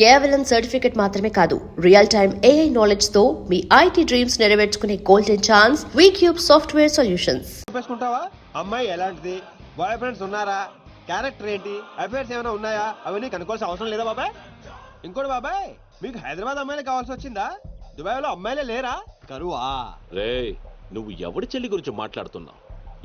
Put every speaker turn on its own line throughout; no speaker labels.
కేవలం సర్టిఫికెట్ మాత్రమే కాదు, రియల్ టైమ్ AI నాలెడ్జ్ తో మీ IT డ్రీమ్స్ నెరవేర్చుకునే golden chance VCube software solutions.
చూసుకుంటావా? అమ్మాయి ఎలాంటిది, బాయ్ ఫ్రెండ్స్ ఉన్నారా, క్యారెక్టర్ ఏంటి, అఫైర్స్ ఏమైనా ఉన్నాయా, అవన్నీ కనుక్కోవాల్సిన అవసరం లేదా బాబాయ్? ఇంకోటి బాబాయ్, మీకు హైదరాబాద్ అమ్మాయిలు కావాల్సి వచ్చిందా? దుబాయ్ లో అమ్మాయిలే లేరా? కరువా?
రే, నువ్వు ఎవడి చెల్లి గురించి మాట్లాడుతున్నావు?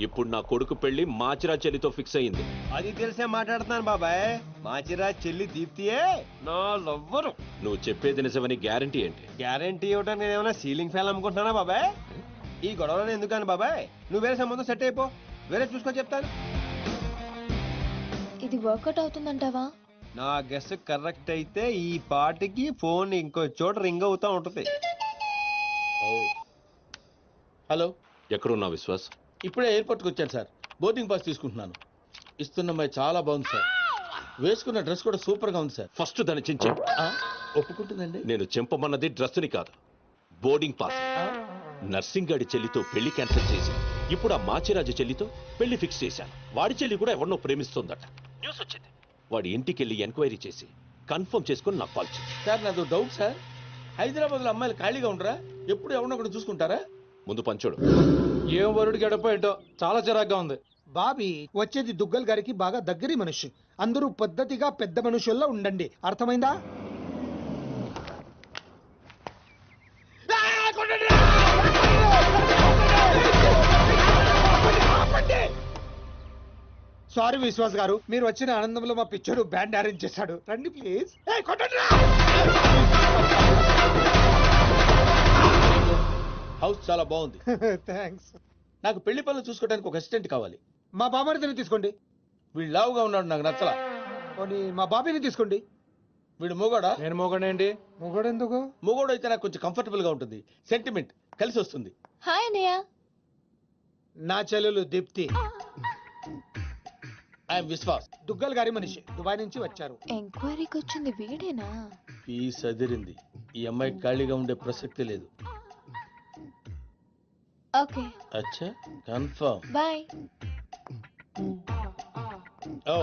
ఇప్పుడు నా కొడుకు పెళ్లి మాచిరా చెల్లితో ఫిక్స్ అయింది.
అది తెలిసే మాట్లాడుతున్నాను బాబాయ్. మాచిరా చెల్లి దీప్తియే నా లవ్వరు.
నువ్వు చెప్పేది నిజమని గ్యారంటీ ఏంటి?
గ్యారంటీ ఇవ్వడానికి నేను ఏమైనా సీలింగ్ ఫ్యాన్ అమ్ముకుంటున్నానా బాబాయ్? ఈ గొడవలో ఎందుకని బాబాయ్, నువ్వు వేరే సంబంధం సెట్ అయిపో, వేరే చూసుకో చెప్తాను.
ఇది వర్కౌట్ అవుతుందంటావా?
నా గెస్ కరెక్ట్ అయితే ఈ పాటికి ఫోన్ ఇంకో చోట రింగ్ అవుతా ఉంటది.
హలో,
ఎక్కడున్నా విశ్వాస్?
ఇప్పుడే ఎయిర్పోర్ట్కి వచ్చాను సార్. బోర్డింగ్ పాస్ తీసుకుంటున్నాను. ఇస్తున్న అమ్మాయి చాలా బాగుంది సార్. వేసుకున్న డ్రెస్ కూడా సూపర్గా ఉంది సార్.
ఫస్ట్ దాన్ని చించి.
ఒప్పుకుంటుందండి.
నేను చెంపమన్నది డ్రెస్సుని కాదు, బోర్డింగ్ పాస్. నర్సింగ్ గాడి చెల్లితో పెళ్లి క్యాన్సిల్ చేసి ఇప్పుడు ఆ మాచిరాజు చెల్లితో పెళ్లి ఫిక్స్ చేశాను. వాడి చెల్లి కూడా ఎవరినో ప్రేమిస్తోందట. న్యూస్ వచ్చింది. వాడి ఇంటికి వెళ్ళి ఎంక్వైరీ చేసి కన్ఫర్మ్ చేసుకుని నాకు కాల్ చేయి.
సార్ నాదో డౌట్ సార్. హైదరాబాద్లో అమ్మాయిలు ఖాళీగా ఉండరా? ఎప్పుడు ఎవరినో ఒకటి చూసుకుంటారా?
ముందు పంచోడు.
ఏం వరుడు గడప ఏంటో చాలా చిరాగ్గా ఉంది. బాబీ వచ్చేది దుగ్గల్ గారికి బాగా దగ్గరి మనిషి. అందరూ పద్ధతిగా పెద్ద మనుషుల్లో ఉండండి, అర్థమైందా? సారీ విశ్వాస్ గారు, మీరు వచ్చిన ఆనందంలో మా పిచ్చోడు బ్యాండ్ అరేంజ్ చేశాడు. రండి ప్లీజ్.
హౌస్ చాలా బాగుంది.
థ్యాంక్స్.
నాకు పెళ్లి పనులు చూసుకోవడానికి ఒక అసిస్టెంట్ కావాలి.
మా బాబారిని తీసుకోండి.
వీడు లావుగా ఉన్నాడు, నాకు నచ్చలా.
పోనీ మా బాబీని తీసుకోండి.
వీడు మూగోడా?
నేను మొగడేంటి? మొగడెందుకు?
మూగోడు అయితే నాకు కొంచెం కంఫర్టబుల్ గా ఉంటుంది. సెంటిమెంట్ కలిసి వస్తుంది.
హాయ్ అన్నయ్య.
నా చెల్లెలు దీప్తి.
ఐఎమ్ విశ్వాస్.
దుగ్గల్ గారి మనిషి, దుబాయ్ నుంచి వచ్చారు.
ఎంక్వైరీకి వచ్చింది వీడేనా?
పీస్ అదిరింది. ఈ అమ్మాయి ఖాళీగా ఉండే ప్రసక్తి లేదు.
ఓకే,
అచ్చా, కన్ఫర్మ్.
బాయ్.
ఓ,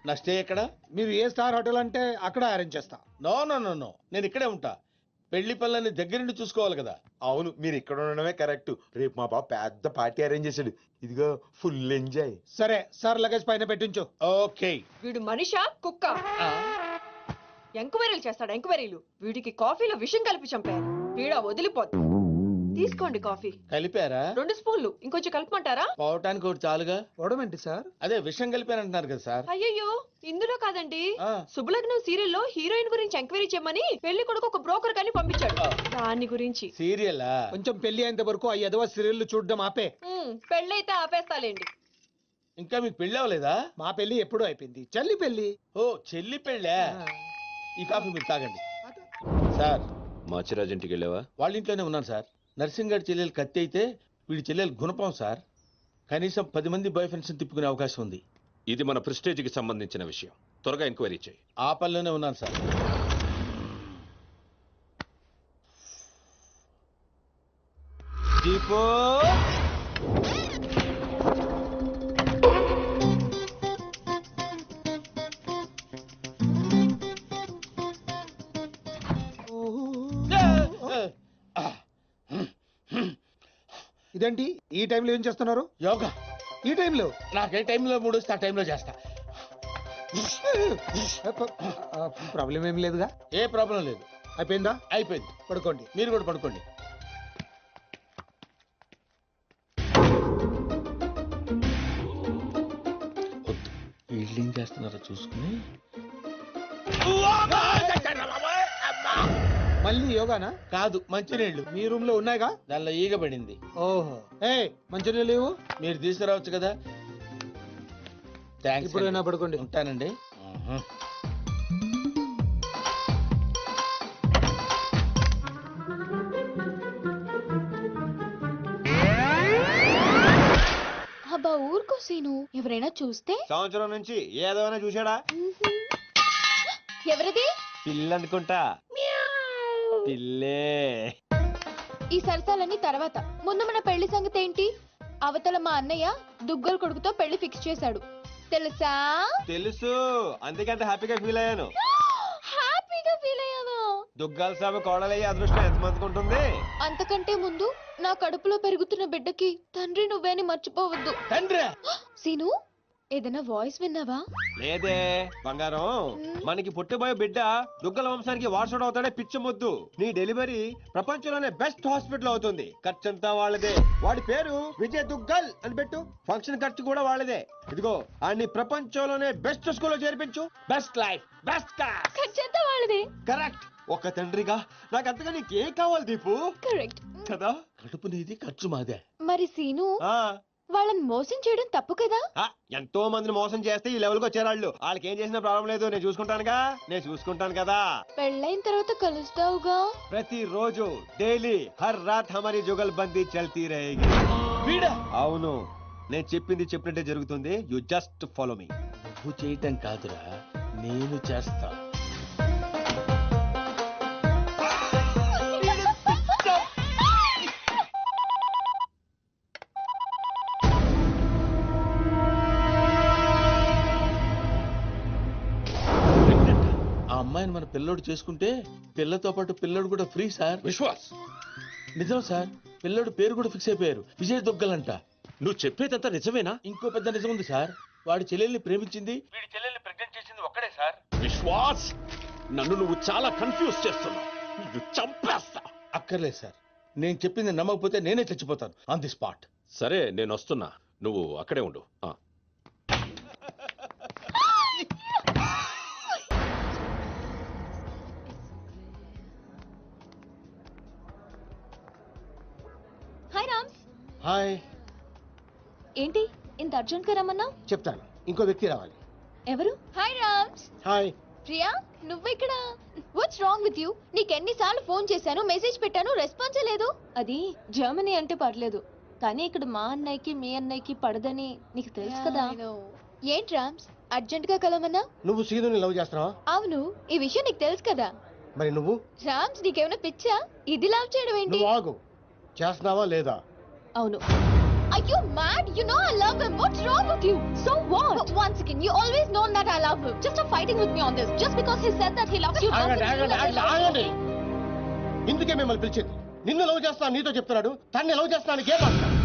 నా స్టే ఎక్కడ?
మీరు ఏ స్టార్ హోటల్ అంటే అక్కడ అరేంజ్ చేస్తా.
నో నో నో నో, నేను ఇక్కడే ఉంటా. పెళ్లి పనులని దగ్గర నుండి చూసుకోవాలి కదా.
అవును, మీరు ఇక్కడ ఉండడమే కరెక్ట్. రేపు మా బాబు పెద్ద పార్టీ అరేంజ్ చేశాడు. ఇదిగో ఫుల్ ఎంజాయ్.
సరే సార్, లగేజ్ పైన పెట్టించు.
ఓకే.
వీడు మనిషా కుక్క? ఎంక్వైరీలు చేస్తాడు, ఎంక్వైరీలు. వీడికి కాఫీలో విషం కలిపి చంపారు. వీడ వదిలిపోద్దు. తీసుకోండి కాఫీ.
కలిపారా?
2 స్పూన్లు. ఇంకొంచెం కలపమంటారా?
పోవటానికి ఒకటి చాలుగా.
చూడమేంటి సార్?
అదే విషయం కలిపారంటున్నారు కదా సార్.
అయ్యయ్యో, ఇందులో కాదండి.
ఆ.
శుభలగ్నం సీరియల్లో హీరోయిన్ గురించి ఎంక్వైరీ చేయమని పెళ్లి కొడుకు ఒక బ్రోకర్ గాని పంపించాడు. దాని గురించి.
సీరియలా?
కొంచెం పెళ్లి అయ్యేంత వరకు ఆ ఎదవ సీరియల్ చూడడం ఆపే.
పెళ్ళైతే ఆపేస్తాలేండి.
ఇంకా మీకు పెళ్లి అవ్వలేదా?
మా పెళ్లి ఎప్పుడూ అయిపోయింది. చెల్లి పెళ్లి.
ఓ, చెల్లి పెళ్ళా? ఈ కాఫీ మీరు తాగండి. సార్,
మాచిరాజు ఇంటికి వెళ్ళావా?
వాళ్ళ ఇంట్లోనే ఉన్నాను సార్. నర్సింగ్ గారి చెల్లెలు కత్తి అయితే వీడి చెల్లెలు గుణపం సార్. కనీసం 10 మంది బాయ్ ఫ్రెండ్స్ తిప్పుకునే అవకాశం ఉంది.
ఇది మన ప్రెస్టేజ్కి సంబంధించిన విషయం. త్వరగా ఎంక్వైరీ చేయి.
ఆ పనిలోనే ఉన్నాను సార్.
దీపో,
ఇదేంటి ఈ టైంలో ఏం చేస్తున్నారు?
యోగా.
ఈ టైంలో?
నాకు ఏ టైంలో మూడు వస్తే ఆ టైంలో చేస్తా.
ప్రాబ్లం ఏం లేదుగా?
ఏ ప్రాబ్లం లేదు.
అయిపోయిందా?
అయిపోయింది.
పడుకోండి.
మీరు కూడా పడుకోండి. వద్దు, వీళ్ళు ఏం చేస్తున్నారో చూసుకుని.
మళ్ళీ యోగానా?
కాదు, మంచినీళ్ళు.
మీ రూమ్ లో ఉన్నాయిగా?
దానిలో ఈగ పడింది.
ఓహో, ఏ మంచినీళ్ళు లేవు?
మీరు తీసుకురావచ్చు కదా. థ్యాంక్స్.
ఇప్పుడైనా పడుకోండి.
ఉంటానండి.
అబ్బా ఊరుకో సీను, ఎవరైనా చూస్తే?
సంవత్సరం నుంచి ఏదైనా చూశాడా?
ఎవరిది?
పిల్లనుకుంటా. పిల్లే.
ఈ సరసాలన్నీ తర్వాత. ముందు మన పెళ్లి సంగతి ఏంటి? అవతల మా అన్నయ్య దుగ్గల్ కొడుకుతో పెళ్లి ఫిక్స్ చేశాడు, తెలుసా?
తెలుసు, అందుకే అంత హ్యాపీగా ఫీల్ అయ్యాను.
హ్యాపీగా
దుగ్గాల సాబు కోడలయ్యే అదృష్టం ఎంతమందికి ఉంటుంది?
అంతకంటే ముందు నా కడుపులో పెరుగుతున్న బిడ్డకి తండ్రి నువ్వేని మర్చిపోవద్దు.
తండ్రి
సీను, ఏదైనా వాయిస్ విన్నావా?
లేదే బంగారం, మనకి పుట్టబోయే బిడ్డ దుగ్గల వంశానికి వారసుడు అవుతాడే పిచ్చి ముద్దు. నీ డెలివరీ ప్రపంచంలోనే బెస్ట్ హాస్పిటల్ అవుతుంది. ఖర్చంతా వాళ్ళదే. వాడి పేరు విజయ్ దుగ్గల్ అని పెట్టు. ఫంక్షన్ ఖర్చు కూడా వాళ్ళదే. ఇదిగో అన్ని ప్రపంచంలోనే బెస్ట్ స్కూల్లో చేర్పించు. Best life, best class.
ఖర్చంతా వాళ్ళదే.
కరెక్ట్. ఒక తండ్రిగా నాకు అంతగా నీకేం కావాలి దీపు?
కరెక్ట్
కదా?
కడుపు నీది ఖర్చు మాదే.
మరి సీను,
ఆ
వాళ్ళని మోసం చేయడం తప్పు కదా?
ఎంతో మందిని మోసం చేస్తే ఈ లెవెల్కి వచ్చారాళ్ళు. వాళ్ళకి ఏం చేసినా ప్రాబ్లం లేదు. నేను చూసుకుంటాను కదా.
పెళ్ళైన తర్వాత కలుస్తావుగా?
ప్రతిరోజు డైలీ హర్ రాత్ హమారీ జుగల్బందీ చల్తీ రహేగి.
వీడా
అవును, నేను చెప్పింది చెప్పినట్టే జరుగుతుంది. You just follow me.
నువ్వు చేయటం కాదురా, నేను చేస్తా. ఆ అమ్మాయిని మన పిల్లోడు చేసుకుంటే పిల్లతో పాటు పిల్లోడు కూడా ఫ్రీ సార్.
విశ్వాస్,
నిజం సార్, పిల్లోడు పేరు కూడా ఫిక్స్ అయిపోయారు. విజయ్ దుగ్గలంట.
నువ్వు చెప్పేదంతా నిజమేనా?
ఇంకో పెద్ద నిజం ఉంది సార్. వాడి చెల్లెల్ని ప్రేమించింది, వీడి చెల్లెల్ని ప్రెగ్నెంట్ చేసింది ఒక్కడే సార్.
విశ్వాస్, నన్ను నువ్వు చాలా కన్ఫ్యూజ్ చేస్తున్నావు. నువ్వు చంపేస్తా.
అక్కర్లేదు సార్, నేను చెప్పింది నమ్మకపోతే నేనే చచ్చిపోతాను ఆన్ ది స్పాట్.
సరే, నేను వస్తున్నా. నువ్వు అక్కడే ఉండు.
హాయ్ రామ్స్.
హాయ్.
ఏంటి ఇంత అర్జెంట్ గా రమ్మన్నా?
చెప్తాను, ఇంకో వ్యక్తి రావాలి.
ఎవరు? హాయ్ రామ్స్.
హాయ్.
ప్రియా, నువ్వెక్కడ? What's wrong with you? నీకెన్నిసార్లు ఫోన్ చేశాను, మెసేజ్ పెట్టాను, రెస్పాన్సే లేదు.
అది జర్మనీ అంటే పర్లేదు, కానీ ఇక్కడ మా అన్నయ్యకి మీ అన్నయ్యకి పడదని నీకు తెలుసు కదా.
ఏంటి రామ్స్, అర్జెంట్ గా కలవమన్నా?
నువ్వు సీనుని లవ్ చేస్తున్నావా?
అవును, ఈ విషయం నీకు తెలుసు కదా.
మరి నువ్వు?
రామ్స్, నీకేమైనా పిచ్చా? ఇది లవ్ చేయడం ఏంటి?
నువ్వు ఆగు. చేస్తున్నావా లేదా?
అవును.
Are you mad? You know I love him. What's wrong with you?
So what?
But once again, you always known that I love him. Just stop fighting with me on this. Just because he said that he loves you doesn't mean that he loves you.
ఇందుకే మిమ్మల్ని పిలిచేది. నిన్ను love చేస్తాను నీతో చెప్తున్నాడు, తన్ని love చేస్తాను game ఆడుతున్నాడు.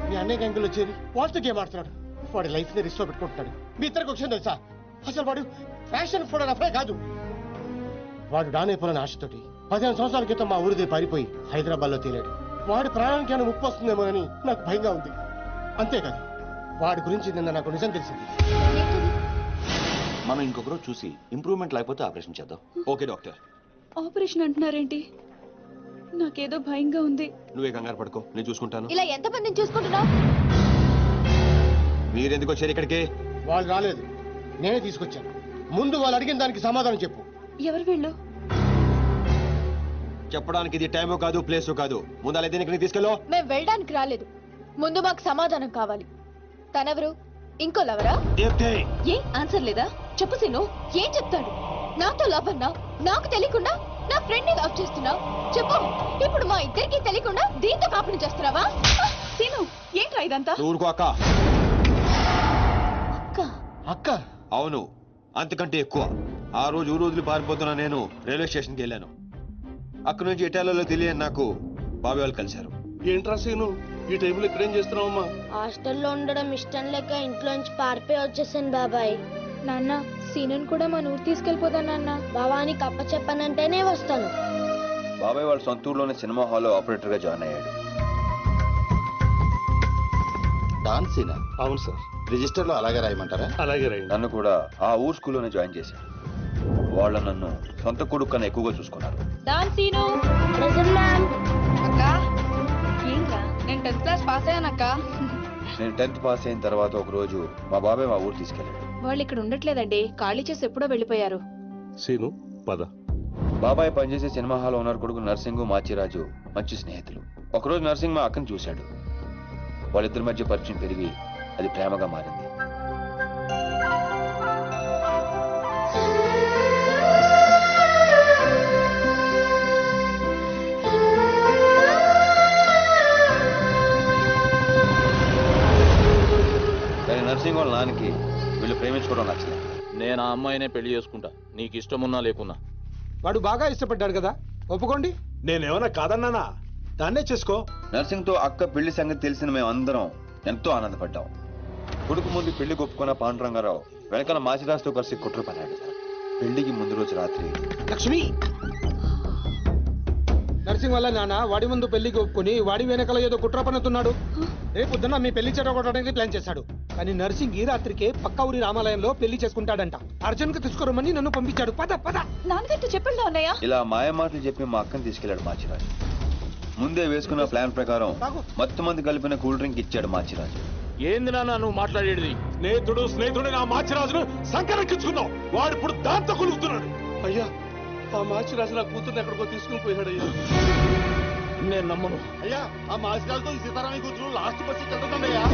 మీ అన్నయ్య గంగులు వచ్చేది వాళ్ళతో గేమ్ ఆడుతున్నాడు. వాడి లైఫ్ ని రిస్క్ లో పెట్టుకుంటున్నాడు. మీ ఇద్దరికి విషయం తెలుసా? అసలు వాడు ఫ్యాషన్ ఫోటోగ్రాఫరే కాదు. వాడు డానైపోయిన ఆశతోటి 15 సంవత్సరాల క్రితం మా ఊరిదే పారిపోయి హైదరాబాద్ లో తేలాడు. వాడి ప్రాణానికి ఏమైనా ముప్పు వస్తుందేమోనని నాకు భయంగా ఉంది. అంతేకాదు, వాడి గురించి నిన్న నాకు నిజం తెలిసింది.
మనం ఇంకొకరు చూసి ఇంప్రూవ్మెంట్ లేకపోతే ఆపరేషన్ చేద్దాం.
Okay doctor.
ఆపరేషన్ అంటున్నారేంటి? నాకేదో భయంగా ఉంది.
నువ్వే కంగారు పడుకో, నేను చూసుకుంటాను.
ఇలా ఎంతమందిని చూసుకుంటున్నావు?
మీరెందుకు వచ్చారు ఇక్కడికి?
వాళ్ళు రాలేదు, నేనే తీసుకొచ్చాను. ముందు వాళ్ళు అడిగిన దానికి సమాధానం చెప్పు.
ఎవరు వీళ్ళు?
చెప్పడానికి ఇది టైము కాదు, ప్లేసు కాదు. ముందు అలా దీనికి తీసుకెళ్ళో.
మేము వెళ్ళడానికి రాలేదు, ముందు మాకు సమాధానం కావాలి. తనెవరు? ఇంకో లవరా?
ఏ ఆన్సర్ లేదా? చెప్పు సీను.
ఏం చెప్తాడు? నాతో లవ్ అన్నా, నాకు తెలియకుండా నా ఫ్రెండ్ ని లవ్ చేస్తున్నావు. చెప్పు, ఇప్పుడు మా ఇద్దరికి తెలియకుండా దీంతో కాపుని చేస్తున్నావా?
సీను, ఏంట్రా ఇదంతా?
ఊరుకో అక్క.
అక్క?
అక్క?
అవును, అంతకంటే ఎక్కువ. ఆ రోజు ఊరు వదిలి పారిపోతున్నా నేను రైల్వే స్టేషన్కి వెళ్ళాను. అక్కడి నుంచి ఇటాలియాలో తెలియని నాకు బాబాయ్ వాళ్ళు కలిశారు.
ఏంట్రా సీను, ఈ టైంలో ఇక్కడేం చేస్తున్నావమ్మా?
హాస్టల్లో ఉండడం ఇష్టం లేక ఇంట్లోంచి పారిపోయి వచ్చేసాను బాబాయ్.
నాన్న, సీనుని కూడా మన ఊరు తీసుకెళ్ళిపోదా నాన్న?
బాబాని కప్ప చెప్పనంటేనే వస్తాను.
బాబాయ్ వాళ్ళ సొంత ఊర్లోనే సినిమా హాల్లో ఆపరేటర్ గా జాయిన్ అయ్యాడు. డాన్సీనా?
అవును సార్.
రిజిస్టర్ లో అలాగే రాయమంటారా?
అలాగే రైట్.
నన్ను కూడా ఆ ఊరు స్కూల్లోనే జాయిన్ చేశారు. వాళ్ళ నన్ను సొంత కొడుకు కన్నా ఎక్కువగా చూసుకున్నారు.
Dance scene.
Present ma'am.
అక్క,
ఏంట్రా?
నేను 10th క్లాస్ పాస్ అయ్యానక్క.
నేను 10th పాస్ అయిన తర్వాత ఒక రోజు మా బాబాయ్ మా ఊరు తీసుకెళ్ళాడు.
వాళ్ళు ఇక్కడ ఉండట్లేదండి, ఖాళీ చేసి ఎప్పుడో వెళ్ళిపోయారు.
సీను పద.
బాబాయ్ పనిచేసే సినిమా హాల్ ఓనర్ కొడుకు నర్సింగ్, మాచిరాజు మంచి స్నేహితులు. ఒకరోజు నర్సింగ్ మా అక్కను చూశాడు. వాళ్ళిద్దరి మధ్య పరిచయం పెరిగి అది ప్రేమగా మారింది. కానీ నర్సింగ్ వాళ్ళ నాన్నకి వీళ్ళు ప్రేమించుకోవడం నచ్చలేదు.
నేను ఆ అమ్మాయినే పెళ్లి చేసుకుంటా, నీకు ఇష్టమున్నా లేకున్నా.
వాడు బాగా ఇష్టపడ్డాడు కదా, ఒప్పుకోండి.
నేనేమన్నా కాదన్నానా? దాన్నే చేసుకో.
నర్సింగ్తో అక్క పెళ్లి సంగతి తెలిసిన మేమందరం ఎంతో ఆనందపడ్డాం. కొడుకు ముందు పెళ్లి ఒప్పుకున్న పాండురంగారావు వెనకాల మాచిరాజుతో కలిసి కుట్ర పన్నాడు. పెళ్లికి ముందు రోజు రాత్రి
లక్ష్మి, నర్సింగ్ వల్ల నాన్న వాడి ముందు పెళ్లికి ఒప్పుకొని వాడి వెనకాల ఏదో కుట్ర పన్నుతున్నాడు. రేపు పొద్దున్న మీ పెళ్లి చెడగొట్టడానికి ప్లాన్ చేశాడు. కానీ నర్సింగ్ ఈ రాత్రికే పక్క ఊరి రామాలయంలో పెళ్లి చేసుకుంటాడంట. అర్జున్ కు తీసుకురమ్మని నన్ను పంపించాడు. పద పద.
నాన్నగారితో చెప్పండి అన్నయ్య.
ఇలా మాయమాటలు చెప్పి మా అక్కని తీసుకెళ్లాడు మాచిరాజు. ముందే వేసుకున్న ప్లాన్ ప్రకారం మొత్తం మంది కలిపిన కూల్ డ్రింక్ ఇచ్చాడు మాచిరాజు.
ఏంది నాన్న నువ్వు మాట్లాడేది? స్నేహితుడు నా మాచిరాజును సంకరెక్కించుకున్నావు. వాడు ఇప్పుడు దాంతో కొలుగుతున్నాడు.
అయ్యా, ఆ మాచిరాజు నా కూతుర్ని ఎక్కడికో తీసుకుని పోయాడు అయ్యా.
నేను నమ్మను.
అయ్యా, ఆ మాసిరాలతో ఈ సీతారామయ్య కూతురు లాస్ట్ బస్ వెళ్తుందయ్యా.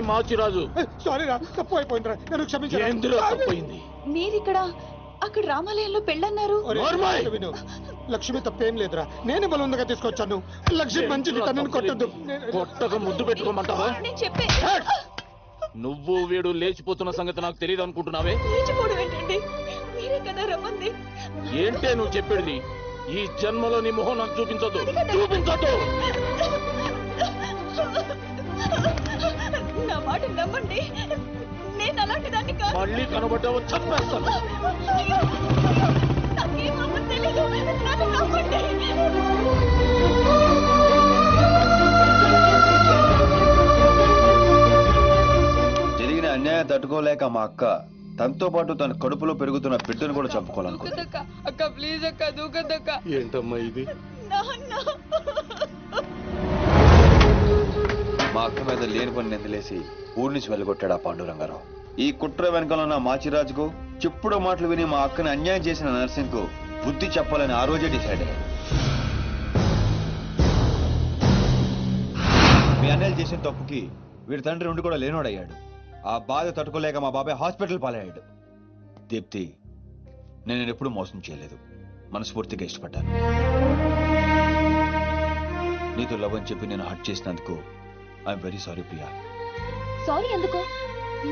మాచిరాజు,
సారీ రా, తప్పు అయిపోయిందిరా, నన్ను క్షమించరా.
ఏందిలో తప్పయింది?
మీరిక్కడ అక్కడ రామాలయంలో పెళ్ళన్నారు.
విను, లక్ష్మి తప్పేం లేదురా, నేనే బలవంతంగా తీసుకొచ్చాను. లక్ష్మి మంచిది, తనని కొట్టద్దు.
కొట్టక ముద్దు పెట్టుకోమంటావా?
నేను చెప్పే
నువ్వు వీడు లేచిపోతున్న సంగతి నాకు తెలియదు అనుకుంటున్నావే?
లేచిపోవడం ఏంటండి? మీరే కదా రమ్మంది.
ఏంటే నువ్వు చెప్పేది? ఈ జన్మలో నీ మొహం నాకు చూపించొద్దు. చూపించొద్దు.
నా మాట నమ్మండి, నేను అలాంటి దాన్ని కాదు.
మళ్ళీ కనబడ్డావు చంపేస్తాను.
అయ్యో, అయ్యో, నాకేమో తెలీదు, నన్ను నమ్మండి.
జరిగిన అన్యాయం తట్టుకోలేక మా అక్క తనతో పాటు తన కడుపులో పెరుగుతున్న బిడ్డను కూడా చంపుకోవాలనుకుంది.
అక్క ప్లీజ్ అక్క, దూకద్దక్క.
ఏంటమ్మా ఇది?
మా అక్క మీద లేని పని నిందలేసి ఊరి నుంచి వెళ్ళగొట్టాడు ఆ పాండురంగారావు. ఈ కుట్ర వెనకాల ఉన్న మాచిరాజుకు చెప్పుడు మాటలు విని మా అక్కని అన్యాయం చేసిన నర్సింగ్ కు బుద్ధి చెప్పాలని ఆ రోజే డిసైడ్ అయ్యాడు. మీ అన్నయ్యలు చేసిన తప్పుకి వీడి తండ్రి నుండి కూడా లేనోడయ్యాడు. ఆ బాధ తట్టుకోలేక మా బాబాయ్ హాస్పిటల్ పాలయ్యాడు. దీప్తి, నేను ఎప్పుడూ మోసం చేయలేదు, మనస్ఫూర్తిగా ఇష్టపడ్డాను. నీతో లవ్ అని చెప్పి నేను హర్ట్ చేసినందుకు I'm very sorry Priya.
Sorry ఎందుకు?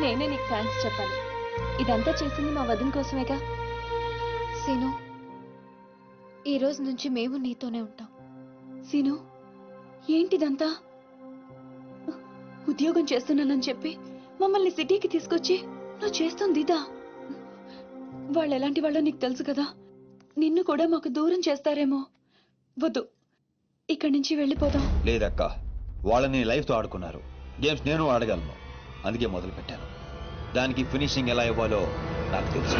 నేనే నీకు థ్యాంక్స్ చెప్పాలి. ఇదంతా చేసింది మా వదిన కోసమేగా.
సీను, ఈ రోజు నుంచి మేము నీతోనే ఉంటాం.
సీను, ఏంటిదంతా? ఉద్యోగం చేస్తున్నానని చెప్పి మమ్మల్ని సిటీకి తీసుకొచ్చి నువ్వు చేస్తుంది ఇదా? వాళ్ళు ఎలాంటి వాళ్ళో నీకు తెలుసు కదా. నిన్ను కూడా మాకు దూరం చేస్తారేమో. వద్దు, ఇక్కడి నుంచి వెళ్ళిపోదాం.
లేదక్క, వాళ్ళని లైఫ్తో ఆడుకున్నారు. గేమ్స్ నేను ఆడగలను, అందుకే మొదలు పెట్టాను. దానికి ఫినిషింగ్ ఎలా ఇవ్వాలో నాకు తెలుసు.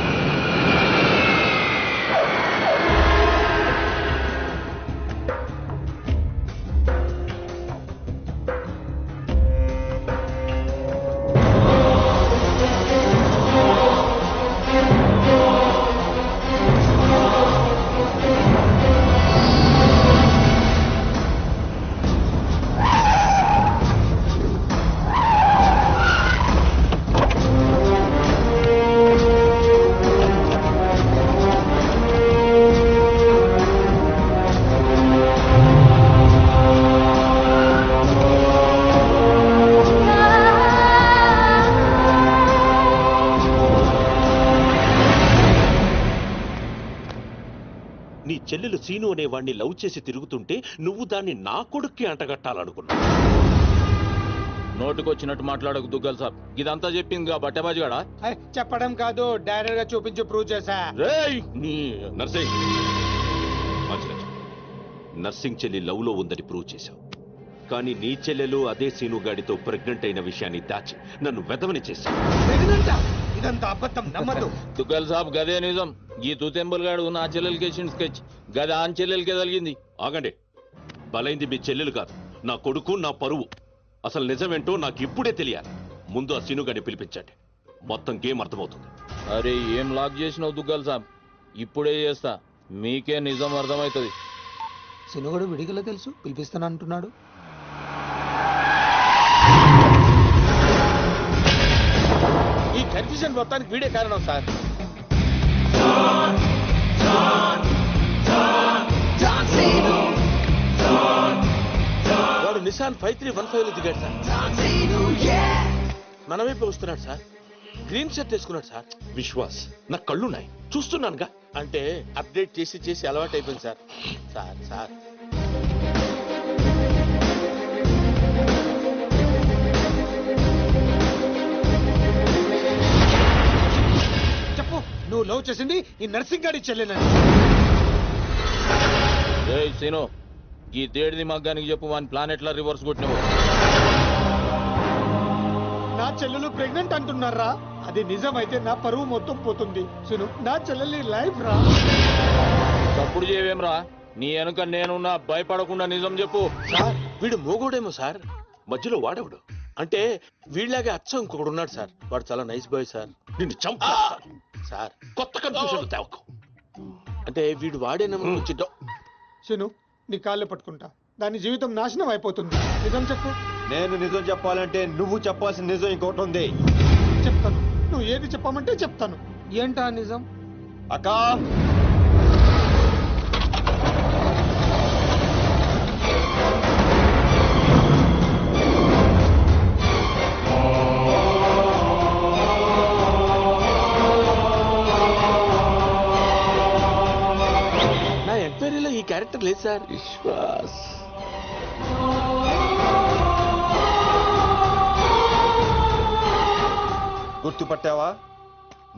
నీ చెల్లెలు సీను అనే వాణ్ణి లవ్ చేసి తిరుగుతుంటే నువ్వు దాన్ని నా కొడుక్కి అంటగట్టాలనుకున్నా. నోటుకొచ్చినట్టు మాట్లాడకు దుగ్గల్ సాబ్. ఇదంతా చెప్పింది బట్టబాజిగాడా?
చెప్పడం కాదు, డైరెక్ట్ గా చూపించి ప్రూవ్ చేశా.
నీ నర్సింగ్ మంచిరాజు, నర్సింగ్ చెల్లి లవ్ లో ఉందని ప్రూవ్ చేశావు. కానీ నీ చెల్లెలు అదే సీను గాడితో ప్రెగ్నెంట్ అయిన విషయాన్ని దాచి నన్ను వెదవని చేశావు.
ఇదంతా అబద్ధం, నమ్మదు.
దుగ్గల్ సాబ్ గదే నిజం. ఈ తూతెంబుల్ గాడు నా చెల్లెలకి వేసిన స్కెచ్ గది ఆన్ చెల్లెలకే తగిలింది. ఆగండి, బలైంది మీ చెల్లెలు కాదు, నా కొడుకు, నా పరువు. అసలు నిజమేంటో నాకు ఇప్పుడే తెలియాలి. ముందు ఆ సీనుగాడిని పిలిపించండి, మొత్తం గేమ్ అర్థమవుతుంది. అరే ఏం లాక్ చేసినావు దుగ్గల్ సాబ్? ఇప్పుడే చేస్తా, మీకే నిజం అర్థమవుతుంది.
సినుగడు విడిగల తెలుసు, పిలిపిస్తాను అంటున్నాడు.
ఈ కన్ఫ్యూజన్ మొత్తానికి వీడే కారణం సార్. వాడు నిశాన్ 5315 లో దిగాడు సార్. మన వైపు వస్తున్నాడు సార్. గ్రీన్ షర్ట్ వేసుకున్నాడు సార్.
విశ్వాస్, నా కళ్ళున్నాయి, చూస్తున్నానుగా.
అంటే అప్డేట్ చేసి చేసి అలవాటు అయిపోయింది సార్. సార్ సార్
చెప్పు, నువ్వు లవ్ చేసింది ఈ నర్సింగ్ గాడి చెల్లెనని.
ఏయ్ సీను, ఈ దేడిది మగ్గానికి చెప్పు వాని ప్లాన్ ఎట్లా రివర్స్ కొట్టినవు.
నా చెల్లెలు ప్రెగ్నెంట్ అంటున్నారా? అది నిజమైతే నా పరువు మొత్తం పోతుంది. సును, నా చెల్లెలి లైఫ్ రా.
తప్పుడు చేయవేమ్రా, నీ వెనుక నేనున్నా, భయపడకుండా నిజం చెప్పు. సార్ వీడు మోగోడేమో సార్.
మధ్యలో వాడెవడు?
అంటే వీళ్ళలాగే అచ్చం ఇంకొకడు ఉన్నాడు సార్. వాడు చాలా నైస్ బాయ్ సార్.
నిన్ను చంపేస్తాను.
సార్
కొత్త కన్ఫ్యూజన్ తేవకు.
అంటే వీడు వాడేనేమో కొంచెం
సును, నీ కాళ్ళు పట్టుకుంటా. దాని జీవితం నాశనం అయిపోతుంది. నిజం చెప్పు.
నేను నిజం చెప్పాలంటే నువ్వు చెప్పాల్సిన నిజం ఇంకోటి ఉంది.
చెప్తాను, నువ్వు ఏది చెప్పమంటే చెప్తాను. ఏంటా నిజం?
అక్కా,
నా ఎంక్వైరీలో ఈ క్యారెక్టర్ లేదు సార్.
విశ్వాస్,
గుర్తుపట్టావా?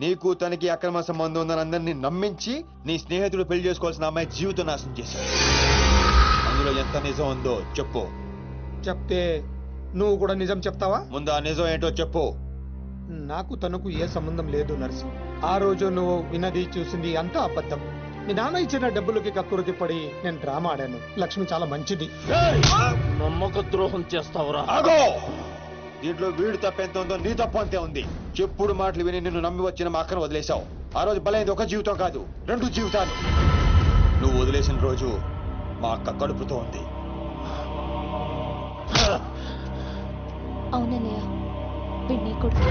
నీకు తనకి అక్రమ సంబంధం ఉందని అందరినీ నమ్మించి నీ స్నేహితుడు పెళ్లి చేసుకోవాల్సిన అమ్మాయి జీవితం నాశనం చేశాడు. అందులో ఎంత నిజం ఉందో చెప్పు.
చెప్తే నువ్వు కూడా నిజం చెప్తావా?
ముందు ఆ నిజం ఏంటో చెప్పు.
నాకు తనకు ఏ సంబంధం లేదు నర్సి. ఆ రోజు నువ్వు విన్నది చూసింది అంతా అబద్ధం. మీ నాన్న ఇచ్చిన డబ్బులకి కక్కురికి పడి నేను డ్రామా ఆడాను. లక్ష్మి చాలా మంచిది.
నమ్మక ద్రోహం చేస్తావురా.
ఆగో! దీంట్లో వీడు తప్పెంత ఉందో నీ తప్పు అంతే ఉంది. చెప్పుడు మాటలు విని నిన్ను నమ్మి వచ్చిన మా అక్కను వదిలేశావు. ఆ రోజు బలైంది ఒక జీవితం కాదు, 2 జీవితాలు. నువ్వు వదిలేసిన రోజు మా అక్క కడుపుతో ఉంది.
అవునన్నయ్య, వీడు నీ కొడుకు.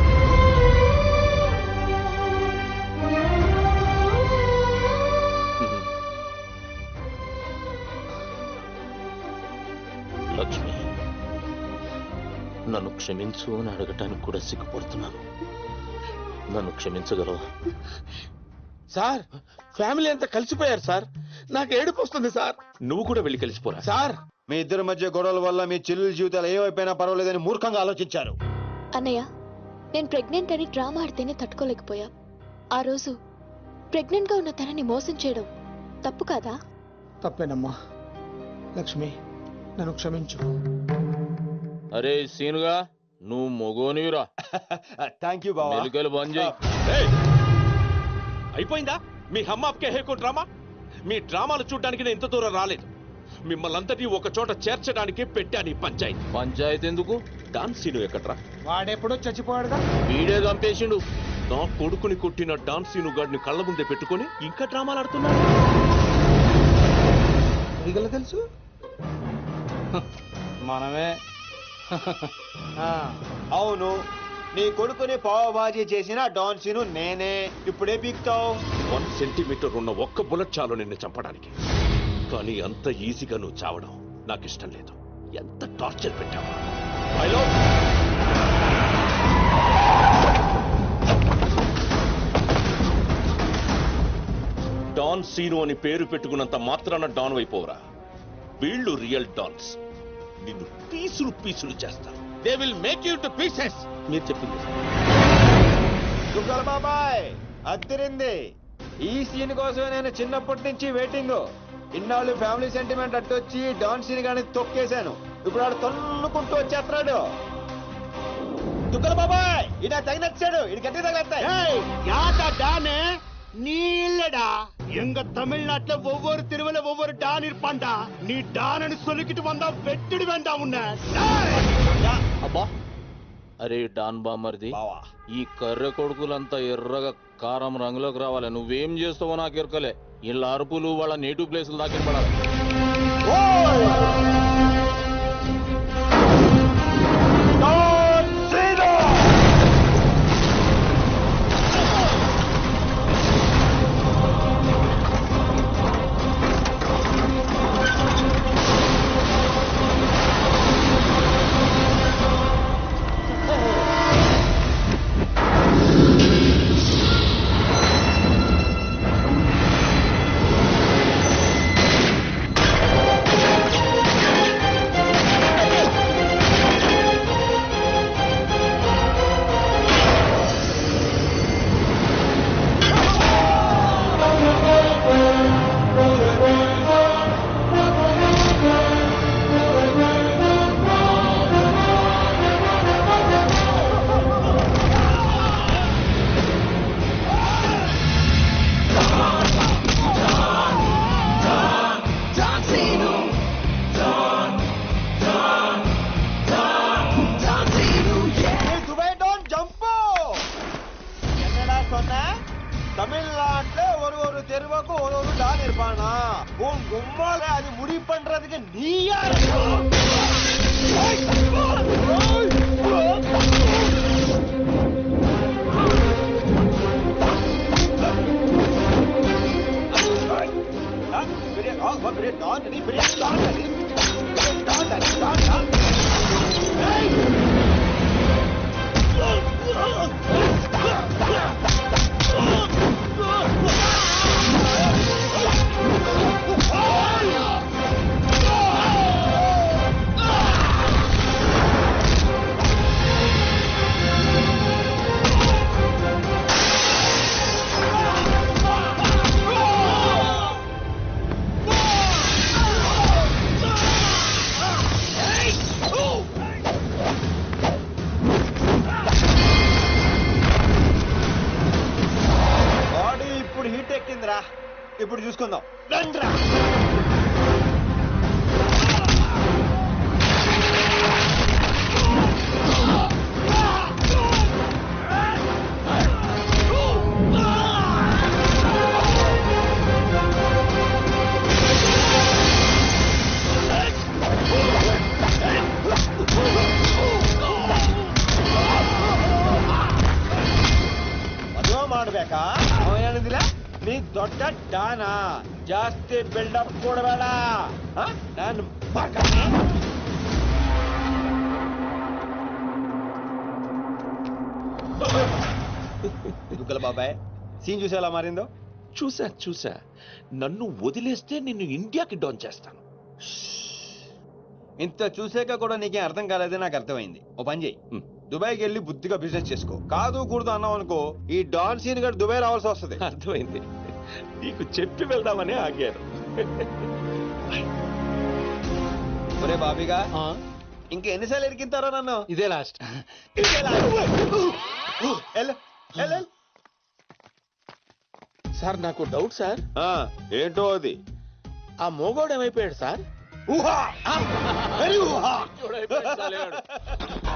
లక్ష్మి, నన్ను క్షమించు అని అడగటానికి కూడా సిగ్గుపడుతున్నాను. నన్ను క్షమించగలవా?
సార్ ఫ్యామిలీ అంతా కలిసిపోయారు సార్. నాకు ఏడుపు వస్తుంది సార్.
నువ్వు కూడా వెళ్ళి కలిసిపోరా.
సార్
మీ ఇద్దరి మధ్య గొడవల వల్ల మీ చెల్లెల జీవితాలు ఏమైపోయినా పర్వాలేదని మూర్ఖంగా ఆలోచించారు.
అన్నయ్య, నేను ప్రెగ్నెంట్ అని డ్రామా ఆడితేనే తట్టుకోలేకపోయా. ఆ రోజు ప్రెగ్నెంట్ గా ఉన్న తనని మోసం చేయడం తప్పు కాదా?
తప్పేనమ్మా. లక్ష్మి, నన్ను క్షమించు.
అరే సీనుగా, నువ్వు మొగోనివిరా.
థ్యాంక్ యూ బావా.
మెలికలు బంద్ చేయి.
ఏయ్! అయిపోయిందా మీ హమ్మాప్కే హేకో డ్రామా? మీ డ్రామాలు చూడడానికి నేను ఇంత దూరం రాలేదు. మిమ్మల్ని అంతటి ఒక చోట చేర్చడానికి పెట్టాను ఈ పంచాయతీ.
పంచాయతీ ఎందుకు?
డాన్ సీను ఎక్కడ్రా?
వాడెప్పుడో చచ్చిపోయాడుగా.
వీడే చంపేసిండు.
నా కొడుకుని కొట్టిన డాన్ సీను గాడిని కళ్ళ ముందే పెట్టుకొని ఇంకా డ్రామాలు ఆడుతున్నాడు.
అడిగల తెలుసు
మనమే.
అవును, నీ కొడుకుని పావబాజీ చేసిన డాన్సీను నేనే. ఇప్పుడే పీక్తావు.
1 సెంటీమీటర్ ఉన్న ఒక్క బుల్లెట్ చాలు నిన్ను చంపడానికి. కానీ అంత ఈజీగా నువ్వు చావడం నాకు ఇష్టం లేదు. ఎంత టార్చర్ పెట్టావా? డాన్ సీను అని పేరు పెట్టుకున్నంత మాత్రాన డాన్ అయిపోవరా? వీళ్ళు రియల్ డాన్స్. నిన్ను పీసులు పీసులు చేస్తారు.
They will make you to pieces. మీరు చెప్పింది
దుగ్గల బాబాయ్, అద్దరింది. ఈ సీన్ కోసమే నేను చిన్నప్పటి నుంచి వెయిటింగ్. ఇన్నాళ్ళు ఫ్యామిలీ సెంటిమెంట్ అట్టొచ్చి డాన్ సీన్ గాని తొక్కేశాను. ఇప్పుడు ఆడు తన్నుకుంటూ వచ్చేస్తున్నాడు. దుగ్గల బాబాయ్, ఇడా తగినచ్చాడు. ఇది గట్టి తగిలేస్తాయి.
நீலடா எங்க தமிழ்நாட்டுல ஒவ்வொரு திருவிழா ஒவ்வொரு டான் இருப்பான்டா. நீ டான்னு சொல்லிக்கிட்டு வந்தா வெட்டிடு வேண்டாம் உன்ன.
అబ్బా, అరే డాన్ బామర్ది,
బావా,
ఈ కర్రె కొడుకులంతా ఎర్రగా కారం రంగులోకి రావాలి. నువ్వేం చేస్తావో నాకు ఎరకలే. ఇలా అరుపులు వాళ్ళ నేటివ్ ప్లేసులు దాకా పడాలి.
சொன்ன தமிழ்நாட்டுல ஒரு தெருவுக்கு ஒரு டான் இருப்பானா உன் கும்மால அது முடி பண்றதுக்கு நீ யாரு பெரிய டான் நீ பெரிய டான் ఇప్పుడు చూసుకుందాం రండ్రా ಮದುವೆ ಮಾಡ್ಬೇಕಾ ಅವ ಹೇಳಿದಿಲ್ಲ ನೀ ದೊಡ್ಡ ಡಾನ ಜಾಸ್ತಿ ಬಿಲ್ಡಪ್ ಕೊಡಬೇಡ ನಾನು దుగ్గల బాబాయ్ సీన్ చూసి ఎలా మారిందో
చూసా నన్ను వదిలేస్తే నిన్ను ఇండియాకి డౌన్ చేస్తాను.
ఇంత చూసాక కూడా నీకేం అర్థం కాలేదే నాకు అర్థమైంది. ఓ పని చేయి, దుబాయ్కి వెళ్ళి బుద్ధిగా బిజినెస్ చేసుకో. కాదు కూడదు అన్నావు అనుకో ఈ డాన్ సీన్ గడు దుబాయ్ రావాల్సి వస్తుంది.
అర్థమైంది, నీకు చెప్పి వెళ్దామని ఆగాను.
ఒరే బాబీగా ఇంకా ఎన్నిసార్లు ఎరికింతారో నన్ను?
ఇదే లాస్ట్. సార్ నాకు డౌట్ సార్.
ఏంటో అది?
ఆ మోగోడు ఏమైపోయాడు సార్?
ఊహా